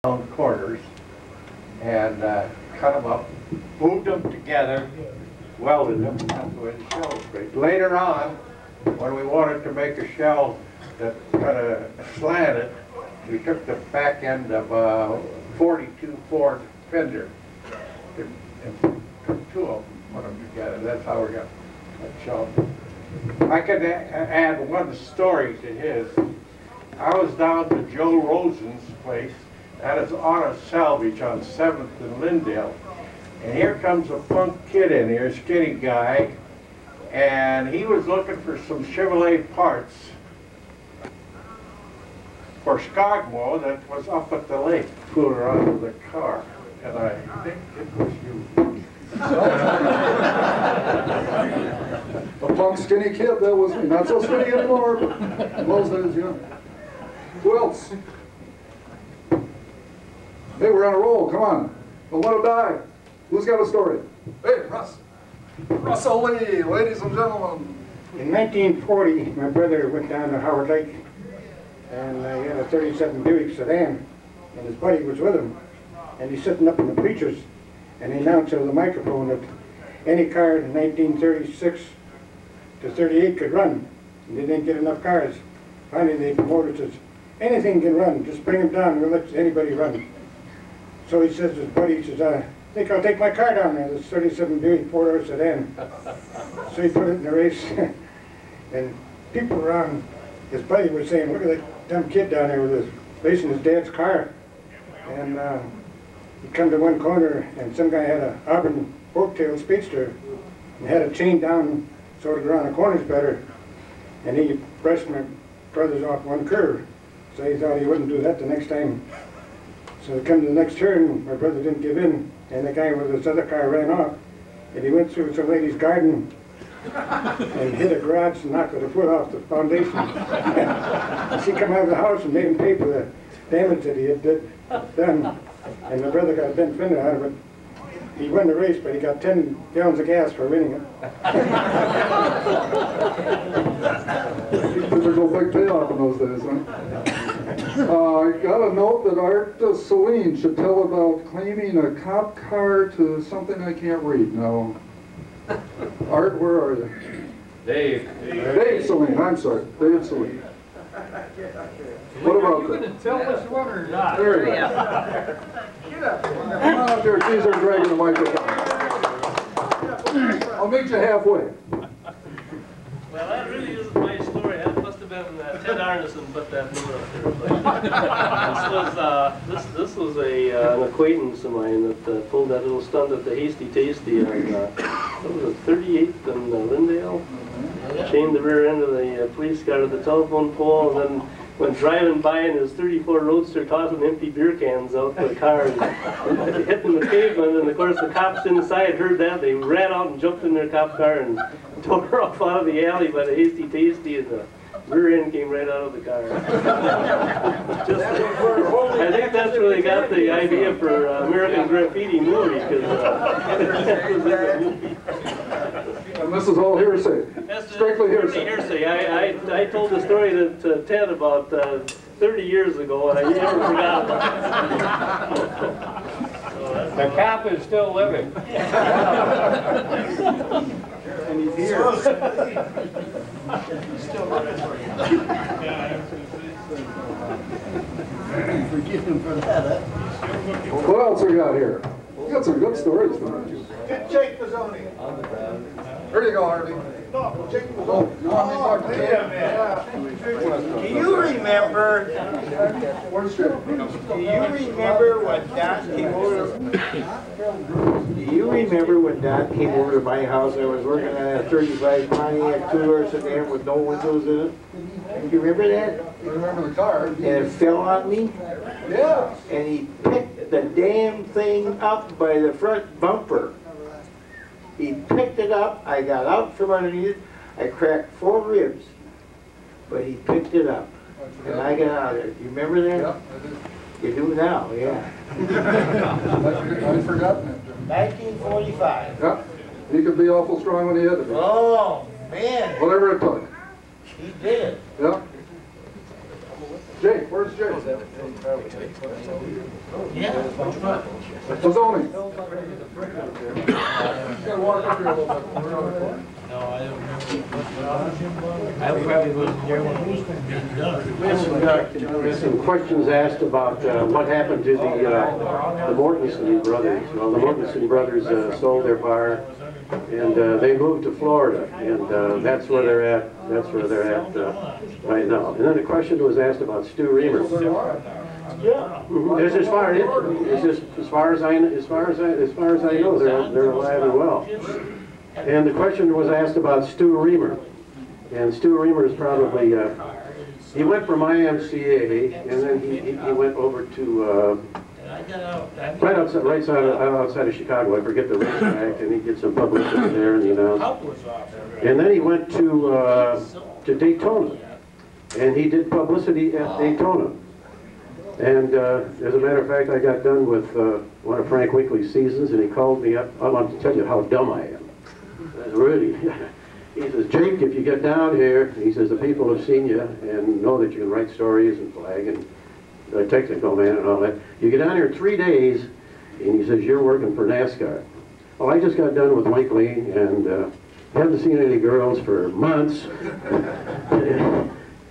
round corners and cut them up, moved them together, welded them, that's the way the shell was made. Later on, when we wanted to make a shell that kind of slanted, we took the back end of a 42 Ford fender and took two of them, put them together. That's how we got that shell. I could add one story to his. I was down to Joe Rosen's place at his auto salvage on 7th and Lindale. And here comes a punk kid in here, skinny guy, and he was looking for some Chevrolet parts for Skogmo that was up at the lake, fooling around with a car. And I think it was you. A punk skinny kid, that was me. Not so skinny anymore, but in those days, yeah. Who else? Hey, we're on a roll, come on. Don't let him die. Who's got a story? Hey, Russ. Russell Lee, ladies and gentlemen. In 1940, my brother went down to Howard Lake, and he had a 37 Buick sedan, and his buddy was with him. And he's sitting up in the bleachers, and he announced over the microphone that any car in 1936 to 38 could run, and they didn't get enough cars. Finally, the promoter says, anything can run, just bring them down, we'll let anybody run. So he says to his buddy, he says, I think I'll take my car down there, this 37 Buick 4-door sedan. So he put it in the race, and people around his buddy were saying, look at that dumb kid down there with his racing his dad's car. And he come to one corner, and some guy had a Auburn fork-tail speedster, and had a chain down so it around the corners better, and he brushed my brothers off one curve. So he thought he wouldn't do that the next time. So he come to the next turn, my brother didn't give in, and the guy with his other car ran off, and he went through some lady's garden and hit a garage and knocked her foot off the foundation. She come out of the house and made him pay for the damage that he had done. And my brother got a bent fender out of it. He won the race, but he got 10 gallons of gas for winning it. There's no big payoff in those days, huh? I got a note that Art Celine should tell about claiming a cop car to something I can't read. Now, Art, where are you? Dave. Dave Celine, I'm sorry. Dave Celine. What about you going to tell us one or not? There you go. Come on up there, Caesar, dragging the microphone. I'll meet you halfway. Well, that really isn't my story. That must have been Ted Arneson put that motor up there. This was an acquaintance of mine that pulled that little stunt at the Hasty Tasty on what was it, 38th and Lindale. Chained the rear end of the police car to the telephone pole, and then went driving by in his 34 Roadster tossing empty beer cans out the car and hitting the pavement, and of course the cops inside heard that. They ran out and jumped in their cop car and tore off out of the alley by the Hasty Tasty, and the rear end came right out of the car. I think that's really got the idea for American Graffiti movie, because that was in the movie. And this is all hearsay. Strictly hearsay. I told the story to Ted about 30 years ago, and I never forgot about it. The cop is still living. And he's here. Forgive him for that. What else we got here? We got some good stories tonight. Jake Mazzoni. There you go, Harvey. No, Jake Oh, you want me to talk to Wait a minute. Do you remember? Where's Jake? Do you remember when Don came over? Do you remember when Don came over to my house? I was working on a 35 Pontiac 2-door sedan with no windows in it. Do you remember that? I remember the car. And it fell on me. Yeah. And he picked the damn thing up by the front bumper. He picked it up, I got out from underneath it, I cracked 4 ribs, but he picked it up, and I got out of there. You remember that? Yeah, I did. You do now, yeah. I'd forgotten it. 1945. Yeah, he could be awful strong when he had to be. Oh, man. Whatever it took. He did it. Yeah. Jake, where's Jake? Donny. Gotta walk up here a little bit. I probably wasn't there when it was being done. Some questions asked about what happened to the Mortensen brothers. Well, the Mortensen brothers sold their bar, and they moved to Florida, and that's where they're at. That's where they're at right now. And then the question was asked about Stu Reamer. As far as I know, they're alive and well. And the question was asked about Stu Reamer. And Stu Reamer is probably, he went from IMCA, and then he went over to, right outside of Chicago, I forget the racetrack, and he did some publicity there, and and then he went to Daytona, and he did publicity at Daytona. And as a matter of fact, I got done with one of Frank Winkley's seasons, and he called me up. I want to tell you how dumb I am. Really, he says, Jake, if you get down here, he says, the people have seen you and know that you can write stories and flag and technical man and all that. You get down here 3 days, and he says, you're working for NASCAR. Well, I just got done with Winkley and haven't seen any girls for months.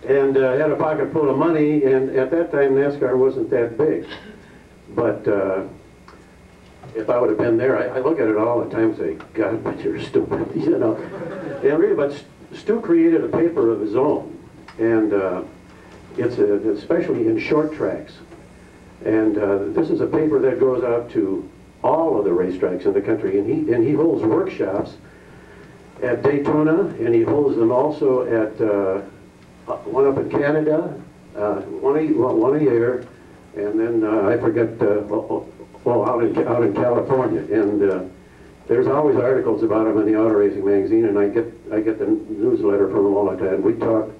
And had a pocket full of money, and at that time NASCAR wasn't that big. But if I would have been there, I look at it all the time and say, God, but you're stupid, you know. And really, but Stu created a paper of his own, and it's especially in short tracks. And this is a paper that goes out to all of the racetracks in the country, and he holds workshops at Daytona, and he holds them also at one up in Canada, one a year, and then I forget, out in California. And there's always articles about him in the Auto Racing magazine, and I get the newsletter from him all the time. We talk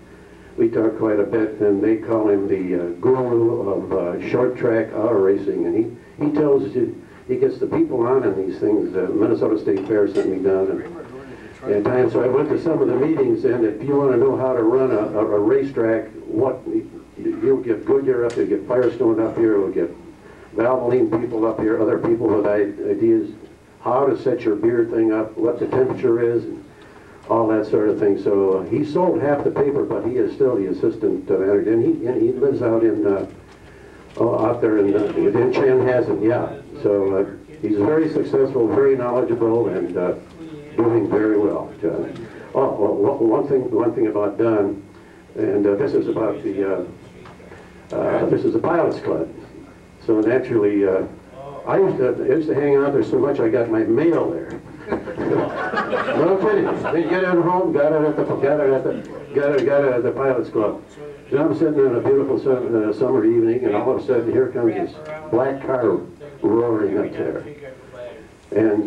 quite a bit, and they call him the guru of short track auto racing, and he tells you, he gets the people on in these things. Minnesota State Fair sent me down, and times, so I went to some of the meetings, and if you want to know how to run a racetrack, you'll get Goodyear up here, get Firestone up here, you'll get Valvoline people up here, other people with ideas, how to set your beer thing up, what the temperature is, and all that sort of thing. So he sold half the paper, but he is still the assistant manager, and he lives out in out there in Chanhassen, yeah. So he's very successful, very knowledgeable, and doing very well. One thing about Don, and this is about the this is the Pilots Club. So naturally, I used to hang out there so much I got my mail there. No kidding. Then get it home, got it at the Pilots Club. So I'm sitting in a beautiful summer evening, and all of a sudden here comes this black car roaring up there. And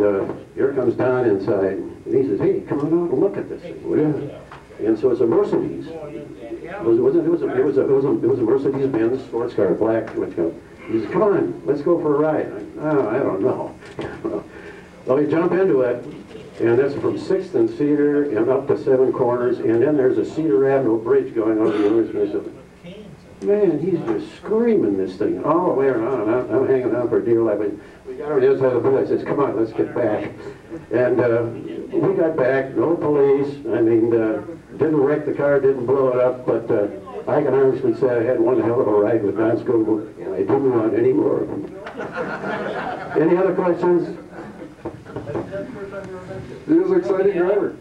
here comes Don inside, and he says, "Hey, come on out and look at this thing, will you?" And so it's a Mercedes. It was a Mercedes-Benz sports car, black. He says, "Come on, let's go for a ride." I don't know. Well, we jump into it, and that's from 6th and Cedar and up to 7 Corners, and then there's a Cedar Avenue bridge going over the University. Man, he's just screaming this thing all the way around. I'm hanging on for dear life. We got on the other side of the bridge. I says, "Come on, let's get back." And we got back, no police. I mean, didn't wreck the car, didn't blow it up, but I can honestly say I had one hell of a ride with Don Scoble, and I didn't want any more of them. Any other questions? He was an exciting driver.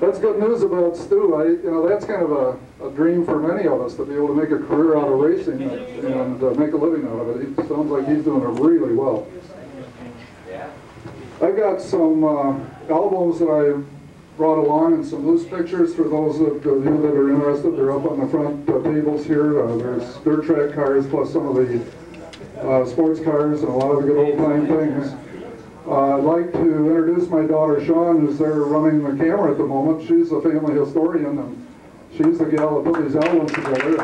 That's good news about Stu. That's kind of a dream for many of us, to be able to make a career out of racing and make a living out of it. It sounds like he's doing it really well. I've got some albums that I brought along and some loose pictures for those of you that are interested. They're up on the front tables here. There's dirt track cars plus some of the sports cars and a lot of the good old-time things. I'd like to introduce my daughter Shawn, who's there running the camera at the moment. She's a family historian, and she's the gal that put these albums together.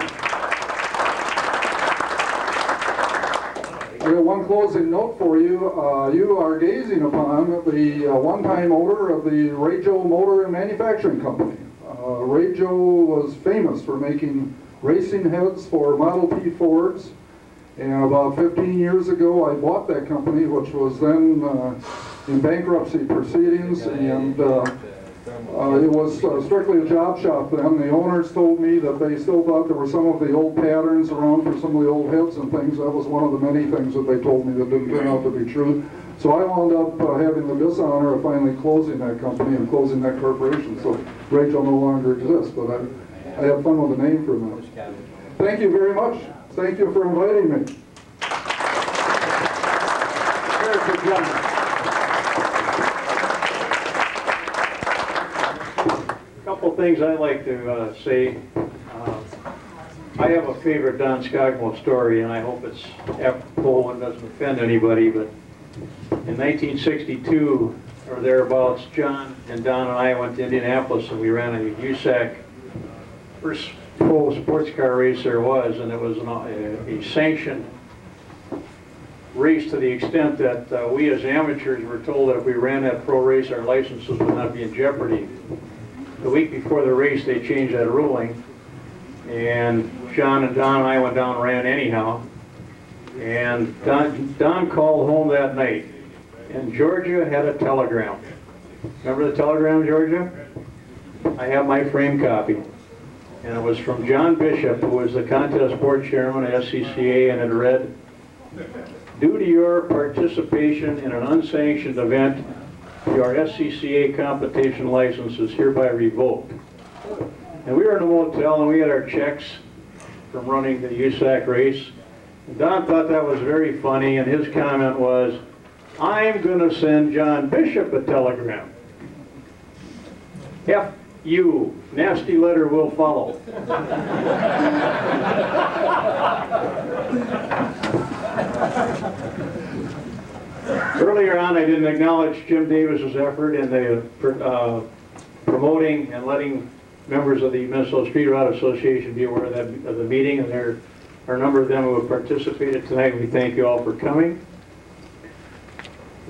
We have one closing note for you. You are gazing upon the one-time owner of the Ray Joe Motor and Manufacturing Company. Ray Joe was famous for making racing heads for Model T Fords. And about 15 years ago, I bought that company, which was then in bankruptcy proceedings, and it was strictly a job shop then. The owners told me that they still thought there were some of the old patterns around for some of the old heads and things. That was one of the many things that they told me that didn't turn out to be true. So I wound up having the dishonor of finally closing that company and closing that corporation. So Rachel no longer exists, but I had fun with the name for a minute. Thank you very much. Thank you for inviting me. Very good job. A couple things I'd like to say. I have a favorite Don Skogmo story, and I hope it's apropos and doesn't offend anybody, but in 1962 or thereabouts, John and Don and I went to Indianapolis and we ran a USAC, first full sports car race there was, and it was a sanctioned race to the extent that we as amateurs were told that if we ran that pro race, our licenses would not be in jeopardy. The week before the race, they changed that ruling, and John and Don and I went down and ran anyhow. And Don called home that night, and Georgia had a telegram. Remember the telegram, Georgia? I have my frame copy. And it was from John Bishop, who was the contest board chairman at SCCA, and it read, "Due to your participation in an unsanctioned event, your SCCA competition license is hereby revoked." And we were in a motel and we had our checks from running the USAC race. And Don thought that was very funny, and his comment was, "I'm going to send John Bishop a telegram. F you, nasty letter will follow." Earlier on, I didn't acknowledge Jim Davis's effort in the promoting and letting members of the Minnesota Street Rod Association be aware of the meeting, and there are a number of them who have participated tonight. We thank you all for coming.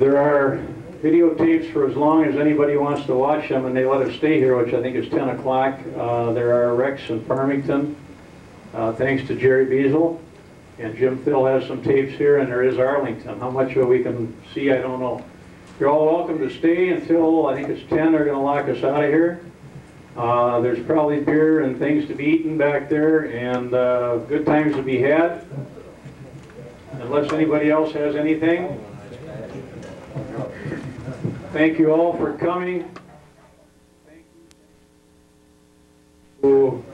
There are videotapes for as long as anybody wants to watch them, and they let us stay here, which I think is 10 o'clock. There are wrecks in Farmington, thanks to Jerry Beazle. And Jim Thill has some tapes here, and there is Arlington. How much of it we can see, I don't know. You're all welcome to stay until, I think it's 10, they're going to lock us out of here. There's probably beer and things to be eaten back there, and good times to be had. Unless anybody else has anything. Thank you all for coming. Thank you.